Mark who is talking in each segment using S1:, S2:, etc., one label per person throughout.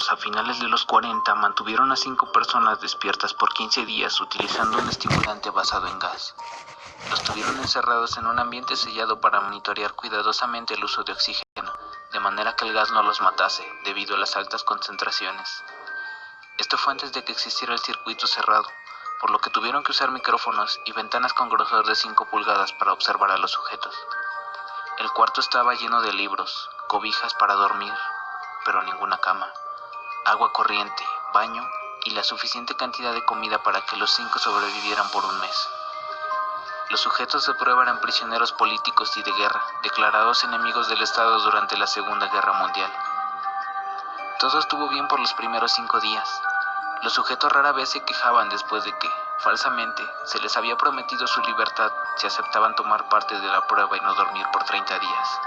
S1: a finales de los 40 mantuvieron a 5 personas despiertas por 15 días utilizando un estimulante basado en gas. Los tuvieron encerrados en un ambiente sellado para monitorear cuidadosamente el uso de oxígeno, de manera que el gas no los matase, debido a las altas concentraciones. Esto fue antes de que existiera el circuito cerrado, por lo que tuvieron que usar micrófonos y ventanas con grosor de 5 pulgadas para observar a los sujetos. El cuarto estaba lleno de libros, cobijas para dormir, pero ninguna cama, agua corriente, baño y la suficiente cantidad de comida para que los 5 sobrevivieran por un mes. Los sujetos de prueba eran prisioneros políticos y de guerra, declarados enemigos del Estado durante la Segunda Guerra Mundial. Todo estuvo bien por los primeros 5 días. Los sujetos rara vez se quejaban después de que, falsamente, se les había prometido su libertad si aceptaban tomar parte de la prueba y no dormir por 30 días.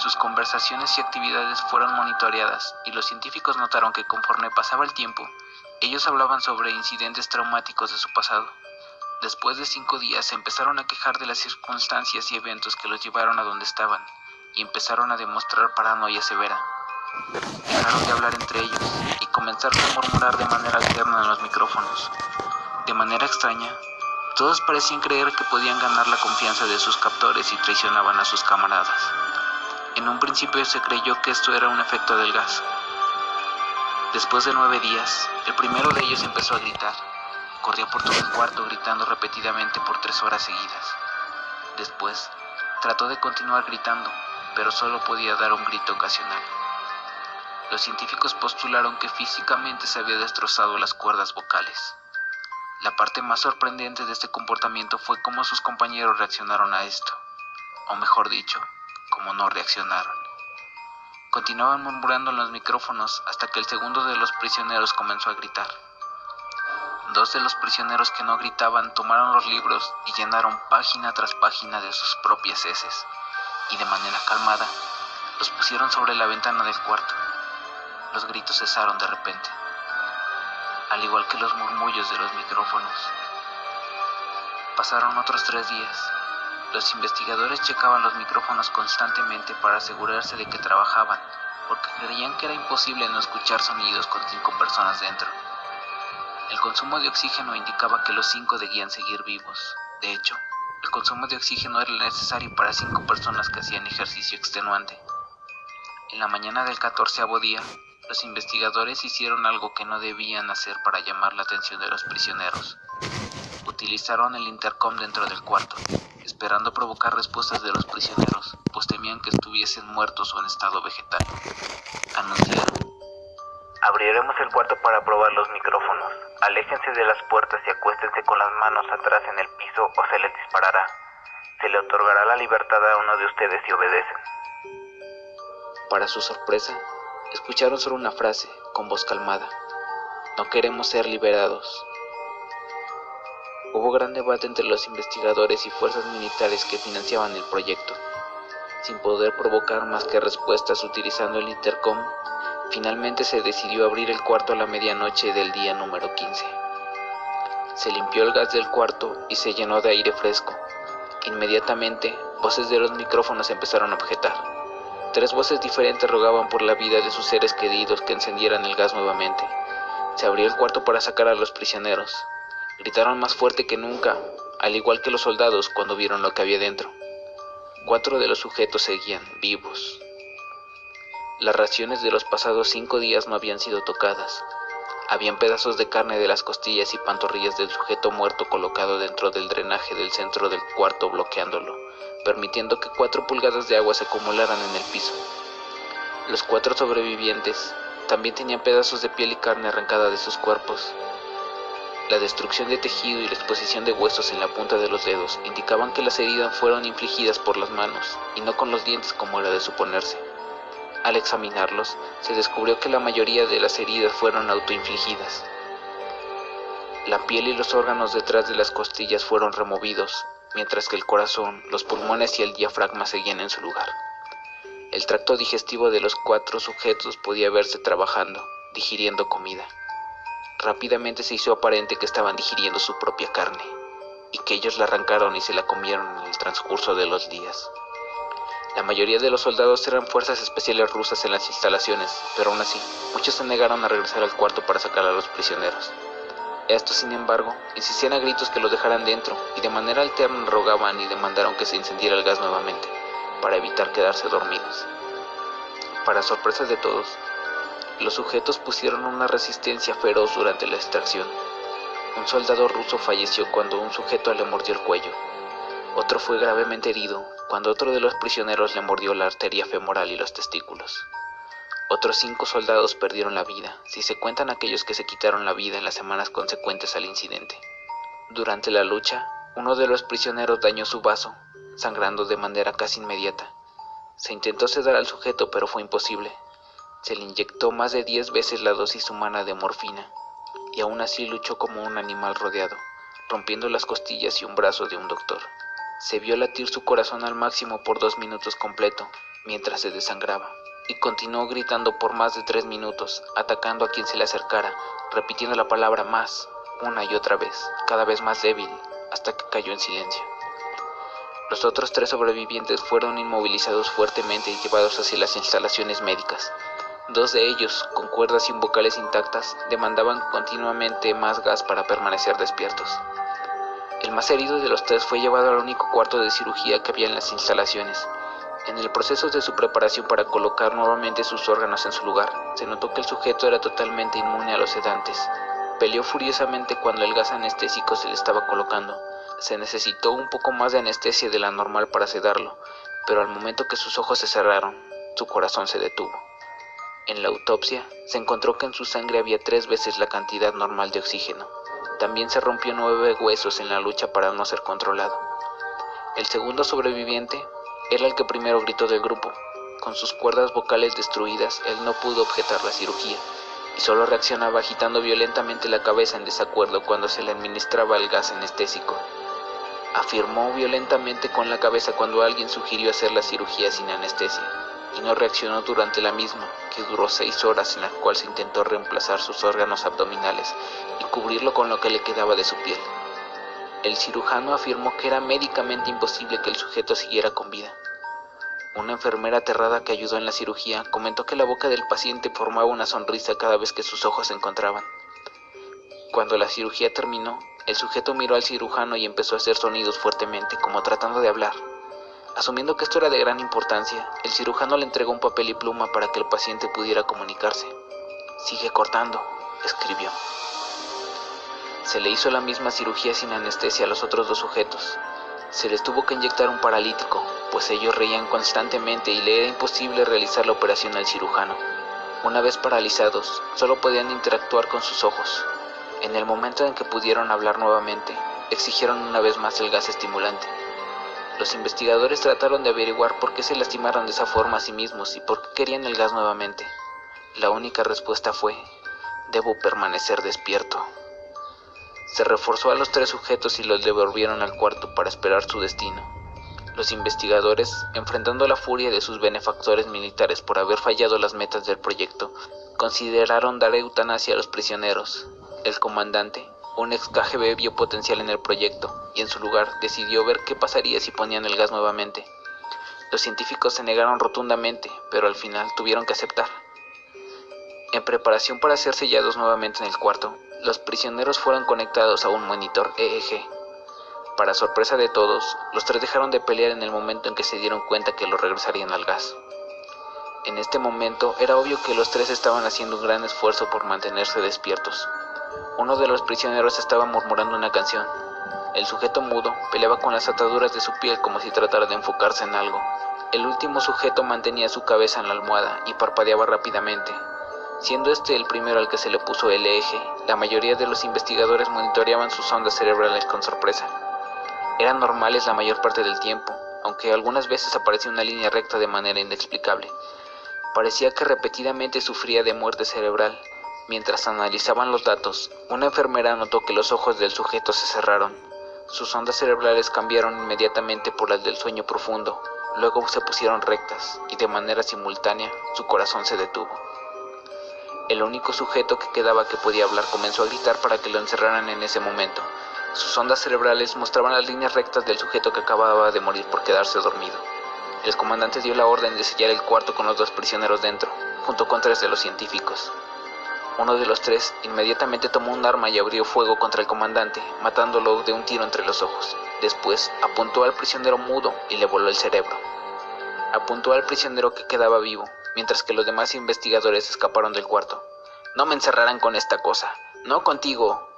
S1: Sus conversaciones y actividades fueron monitoreadas y los científicos notaron que conforme pasaba el tiempo, ellos hablaban sobre incidentes traumáticos de su pasado. Después de 5 días se empezaron a quejar de las circunstancias y eventos que los llevaron a donde estaban y empezaron a demostrar paranoia severa. Dejaron de hablar entre ellos y comenzaron a murmurar de manera alterna en los micrófonos. De manera extraña, todos parecían creer que podían ganar la confianza de sus captores y traicionaban a sus camaradas. En un principio se creyó que esto era un efecto del gas. Después de 9 días, el primero de ellos empezó a gritar. Corría por todo el cuarto gritando repetidamente por 3 horas seguidas. Después, trató de continuar gritando, pero solo podía dar un grito ocasional. Los científicos postularon que físicamente se había destrozado las cuerdas vocales. La parte más sorprendente de este comportamiento fue cómo sus compañeros reaccionaron a esto, o mejor dicho, cómo no reaccionaron. Continuaban murmurando en los micrófonos hasta que el segundo de los prisioneros comenzó a gritar. 2 de los prisioneros que no gritaban tomaron los libros y llenaron página tras página de sus propias heces, y de manera calmada los pusieron sobre la ventana del cuarto. Los gritos cesaron de repente, al igual que los murmullos de los micrófonos. Pasaron otros 3 días. Los investigadores checaban los micrófonos constantemente para asegurarse de que trabajaban, porque creían que era imposible no escuchar sonidos con 5 personas dentro. El consumo de oxígeno indicaba que los 5 debían seguir vivos. De hecho, el consumo de oxígeno era necesario para 5 personas que hacían ejercicio extenuante. En la mañana del 14º día, los investigadores hicieron algo que no debían hacer para llamar la atención de los prisioneros. Utilizaron el intercom dentro del cuarto, esperando provocar respuestas de los prisioneros, pues temían que estuviesen muertos o en estado vegetal. Anunciaron: abriremos el cuarto para probar los micrófonos. Aléjense de las puertas y acuéstense con las manos atrás en el piso o se les disparará. Se le otorgará la libertad a uno de ustedes si obedecen. Para su sorpresa, escucharon solo una frase, con voz calmada: no queremos ser liberados. Hubo gran debate entre los investigadores y fuerzas militares que financiaban el proyecto. Sin poder provocar más que respuestas utilizando el intercom, finalmente se decidió abrir el cuarto a la medianoche del día número 15. Se limpió el gas del cuarto y se llenó de aire fresco. Inmediatamente, voces de los micrófonos empezaron a objetar. 3 voces diferentes rogaban por la vida de sus seres queridos que encendieran el gas nuevamente. Se abrió el cuarto para sacar a los prisioneros. Gritaron más fuerte que nunca, al igual que los soldados cuando vieron lo que había dentro. 4 de los sujetos seguían vivos. Las raciones de los pasados 5 días no habían sido tocadas. Habían pedazos de carne de las costillas y pantorrillas del sujeto muerto colocado dentro del drenaje del centro del cuarto, bloqueándolo, permitiendo que 4 pulgadas de agua se acumularan en el piso. Los 4 sobrevivientes también tenían pedazos de piel y carne arrancada de sus cuerpos. La destrucción de tejido y la exposición de huesos en la punta de los dedos indicaban que las heridas fueron infligidas por las manos y no con los dientes como era de suponerse. Al examinarlos, se descubrió que la mayoría de las heridas fueron autoinfligidas. La piel y los órganos detrás de las costillas fueron removidos, mientras que el corazón, los pulmones y el diafragma seguían en su lugar. El tracto digestivo de los 4 sujetos podía verse trabajando, digiriendo comida. Rápidamente se hizo aparente que estaban digiriendo su propia carne, y que ellos la arrancaron y se la comieron en el transcurso de los días. La mayoría de los soldados eran fuerzas especiales rusas en las instalaciones, pero aún así, muchos se negaron a regresar al cuarto para sacar a los prisioneros. Estos, sin embargo, insistían a gritos que los dejaran dentro y de manera alterna rogaban y demandaron que se encendiera el gas nuevamente, para evitar quedarse dormidos. Para sorpresa de todos, los sujetos pusieron una resistencia feroz durante la extracción. Un soldado ruso falleció cuando un sujeto le mordió el cuello. Otro fue gravemente herido cuando otro de los prisioneros le mordió la arteria femoral y los testículos. Otros 5 soldados perdieron la vida, si se cuentan aquellos que se quitaron la vida en las semanas consecuentes al incidente. Durante la lucha, uno de los prisioneros dañó su vaso, sangrando de manera casi inmediata. Se intentó sedar al sujeto, pero fue imposible. Se le inyectó más de 10 veces la dosis humana de morfina, y aún así luchó como un animal rodeado, rompiendo las costillas y un brazo de un doctor. Se vio latir su corazón al máximo por 2 minutos completo, mientras se desangraba, y continuó gritando por más de 3 minutos, atacando a quien se le acercara, repitiendo la palabra más, una y otra vez, cada vez más débil, hasta que cayó en silencio. Los otros 3 sobrevivientes fueron inmovilizados fuertemente y llevados hacia las instalaciones médicas. 2 de ellos, con cuerdas y vocales intactas, demandaban continuamente más gas para permanecer despiertos. El más herido de los 3 fue llevado al único cuarto de cirugía que había en las instalaciones. En el proceso de su preparación para colocar nuevamente sus órganos en su lugar, se notó que el sujeto era totalmente inmune a los sedantes. Peleó furiosamente cuando el gas anestésico se le estaba colocando. Se necesitó un poco más de anestesia de la normal para sedarlo, pero al momento que sus ojos se cerraron, su corazón se detuvo. En la autopsia, se encontró que en su sangre había 3 veces la cantidad normal de oxígeno. También se rompió 9 huesos en la lucha para no ser controlado. El segundo sobreviviente era el que primero gritó del grupo. Con sus cuerdas vocales destruidas, él no pudo objetar la cirugía, y solo reaccionaba agitando violentamente la cabeza en desacuerdo cuando se le administraba el gas anestésico. Afirmó violentamente con la cabeza cuando alguien sugirió hacer la cirugía sin anestesia, y no reaccionó durante la misma, que duró 6 horas, en la cual se intentó reemplazar sus órganos abdominales y cubrirlo con lo que le quedaba de su piel. El cirujano afirmó que era médicamente imposible que el sujeto siguiera con vida. Una enfermera aterrada que ayudó en la cirugía comentó que la boca del paciente formaba una sonrisa cada vez que sus ojos se encontraban. Cuando la cirugía terminó, el sujeto miró al cirujano y empezó a hacer sonidos fuertemente, como tratando de hablar. Asumiendo que esto era de gran importancia, el cirujano le entregó un papel y pluma para que el paciente pudiera comunicarse. «Sigue cortando», escribió. Se le hizo la misma cirugía sin anestesia a los otros 2 sujetos. Se les tuvo que inyectar un paralítico, pues ellos reían constantemente y le era imposible realizar la operación al cirujano. Una vez paralizados, solo podían interactuar con sus ojos. En el momento en que pudieron hablar nuevamente, exigieron una vez más el gas estimulante. Los investigadores trataron de averiguar por qué se lastimaron de esa forma a sí mismos y por qué querían el gas nuevamente. La única respuesta fue: «Debo permanecer despierto». Se reforzó a los 3 sujetos y los devolvieron al cuarto para esperar su destino. Los investigadores, enfrentando la furia de sus benefactores militares por haber fallado las metas del proyecto, consideraron dar eutanasia a los prisioneros. El comandante, un ex KGB, vio potencial en el proyecto y en su lugar decidió ver qué pasaría si ponían el gas nuevamente. Los científicos se negaron rotundamente, pero al final tuvieron que aceptar. En preparación para ser sellados nuevamente en el cuarto, los prisioneros fueron conectados a un monitor EEG. Para sorpresa de todos, los 3 dejaron de pelear en el momento en que se dieron cuenta que los regresarían al gas. En este momento era obvio que los 3 estaban haciendo un gran esfuerzo por mantenerse despiertos. Uno de los prisioneros estaba murmurando una canción. El sujeto mudo peleaba con las ataduras de su piel como si tratara de enfocarse en algo. El último sujeto mantenía su cabeza en la almohada y parpadeaba rápidamente. Siendo este el primero al que se le puso el EEG, la mayoría de los investigadores monitoreaban sus ondas cerebrales con sorpresa. Eran normales la mayor parte del tiempo, aunque algunas veces aparecía una línea recta de manera inexplicable. Parecía que repetidamente sufría de muerte cerebral. Mientras analizaban los datos, una enfermera notó que los ojos del sujeto se cerraron. Sus ondas cerebrales cambiaron inmediatamente por las del sueño profundo, luego se pusieron rectas y de manera simultánea su corazón se detuvo. El único sujeto que quedaba que podía hablar comenzó a gritar para que lo encerraran en ese momento. Sus ondas cerebrales mostraban las líneas rectas del sujeto que acababa de morir por quedarse dormido. El comandante dio la orden de sellar el cuarto con los 2 prisioneros dentro, junto con 3 de los científicos. Uno de los 3 inmediatamente tomó un arma y abrió fuego contra el comandante, matándolo de un tiro entre los ojos. Después apuntó al prisionero mudo y le voló el cerebro. Apuntó al prisionero que quedaba vivo, mientras que los demás investigadores escaparon del cuarto. «No me encerrarán con esta cosa, no contigo»,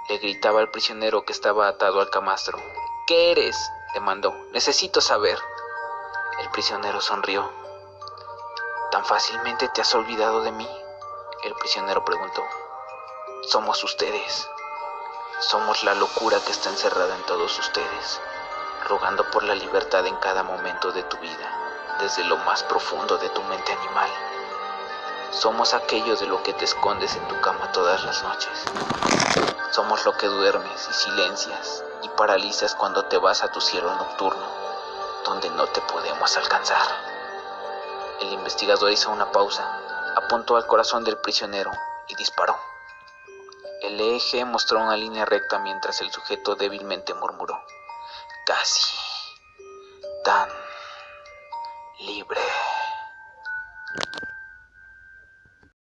S1: le gritaba al prisionero que estaba atado al camastro. «¿Qué eres?», demandó. «Necesito saber». El prisionero sonrió. «¿Tan fácilmente te has olvidado de mí?», el prisionero preguntó. «Somos ustedes. Somos la locura que está encerrada en todos ustedes, rogando por la libertad en cada momento de tu vida, desde lo más profundo de tu mente animal. Somos aquello de lo que te escondes en tu cama todas las noches. Somos lo que duermes y silencias y paralizas cuando te vas a tu cielo nocturno, donde no te podemos alcanzar». El investigador hizo una pausa, apuntó al corazón del prisionero y disparó. El EEG mostró una línea recta mientras el sujeto débilmente murmuró: «Casi».